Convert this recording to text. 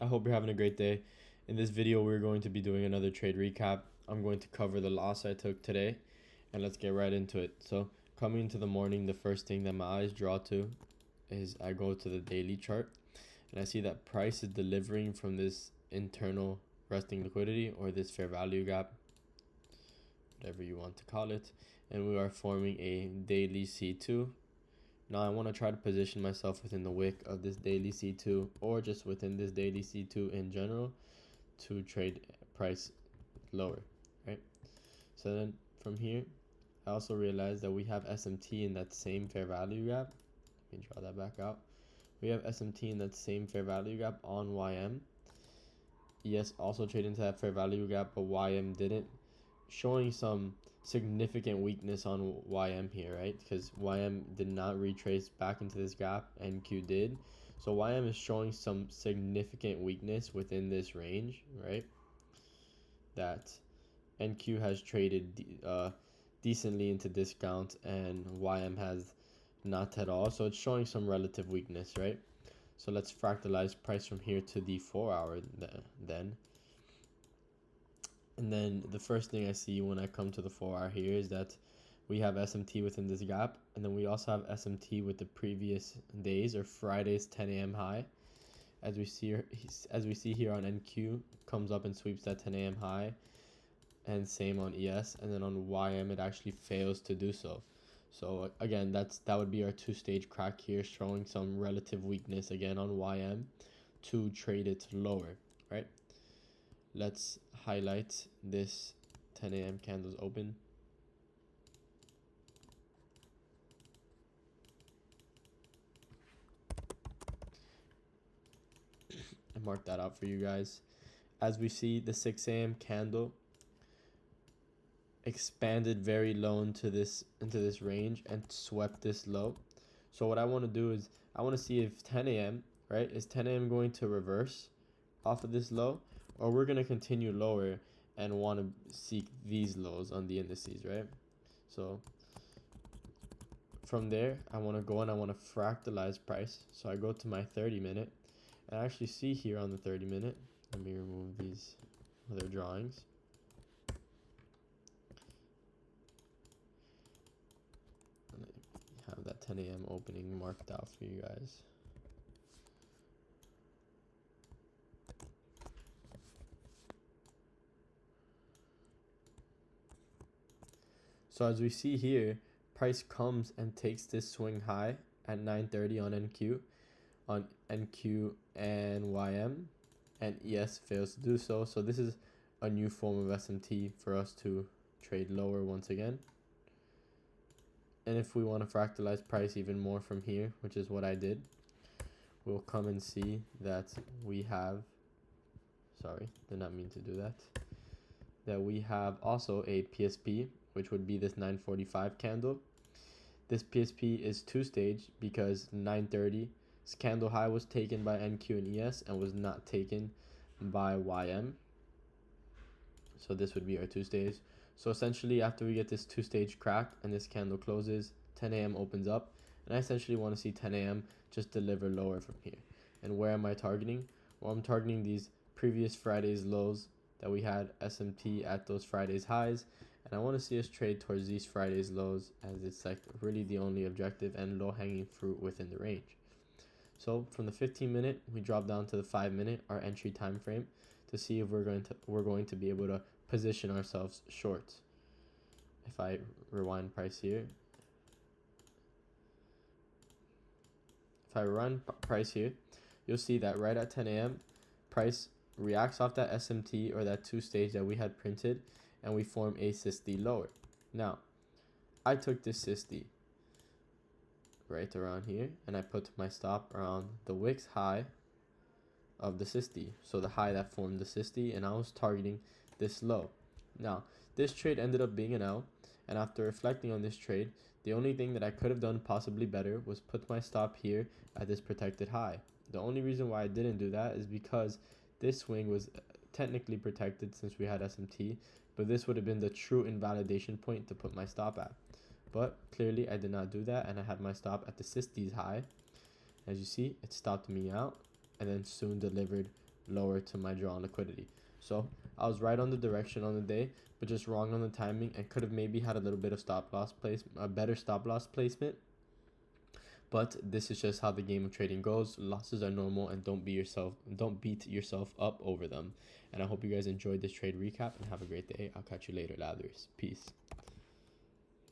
I hope you're having a great day. In this video, we're going to be doing another trade recap. I'm going to cover the loss I took today, and let's get right into it. So, coming into the morning, the first thing that my eyes draw to is I go to the daily chart, and I see that price is delivering from this internal resting liquidity, or this fair value gap, whatever you want to call it, and we are forming a daily C2. Now I want to try to position myself within the wick of this daily C2, or just within this daily C2 in general, to trade price lower, right? So then from here, I also realized that we have SMT in that same fair value gap. Let me draw that back out. We have SMT in that same fair value gap on YM. ES also traded into that fair value gap, but YM didn't, showing some significant weakness on YM here, right? Because YM did not retrace back into this gap, NQ did. So YM is showing some significant weakness within this range, right? That NQ has traded decently into discount, and YM has not at all. So it's showing some relative weakness, right? So let's fractalize price from here to the 4-hour then. And then the first thing I see when I come to the 4-hour here is that we have SMT within this gap, and then we also have SMT with the previous days or Friday's 10 a.m. high. As we see here on NQ, comes up and sweeps that 10 a.m. high, and same on ES, and then on YM it actually fails to do so. So again, that would be our two-stage crack here, showing some relative weakness again on YM to trade it lower, right? Let's highlight this 10 a.m. candles open. I marked that out for you guys. As we see, the 6 a.m. candle expanded very low into this range and swept this low. So what I want to do is I want to see if 10 a.m. right, is 10 a.m. going to reverse off of this low, or we're going to continue lower and want to seek these lows on the indices, right? So from there, I want to go and I want to fractalize price. So I go to my 30-minute, and I actually see here on the 30-minute, let me remove these other drawings. And I have that 10 a.m. opening marked out for you guys. So as we see here, price comes and takes this swing high at 9:30 on NQ and YM, and ES fails to do so. So this is a new form of SMT for us to trade lower once again. And if we want to fractalize price even more from here, which is what I did, we'll come and see that we have, sorry, did not mean to do that, that we have also a PSP, which would be this 945 candle. This PSP is two-stage because 930's candle high was taken by NQ and ES and was not taken by YM. So this would be our two-stage. So essentially, after we get this two-stage crack and this candle closes, 10 a.m. opens up, and I essentially want to see 10 a.m. just deliver lower from here. And where am I targeting? Well, I'm targeting these previous Friday's lows that we had SMT at those Friday's highs, and I want to see us trade towards these Friday's lows, as it's like really the only objective and low-hanging fruit within the range. So from the 15-minute, we drop down to the 5-minute, our entry time frame, to see if we're going to be able to position ourselves short. If I rewind price here, you'll see that right at 10 a.m. price reacts off that SMT or that two-stage that we had printed, and we form a SISD lower. Now, I took this SISD right around here, and I put my stop around the wicks high of the SISD, so the high that formed the SISD, and I was targeting this low. Now, this trade ended up being an L, and after reflecting on this trade, the only thing that I could have done possibly better was put my stop here at this protected high. The only reason why I didn't do that is because this swing was technically protected since we had SMT, but this would have been the true invalidation point to put my stop at. But clearly I did not do that, and I had my stop at the SISD's high. As you see, it stopped me out and then soon delivered lower to my draw on liquidity. So I was right on the direction on the day, but just wrong on the timing, and could have maybe had a little bit of a better stop loss placement. But this is just how the game of trading goes. Losses are normal, and don't beat yourself up over them. And I hope you guys enjoyed this trade recap and have a great day. I'll catch you later, lathers. Peace.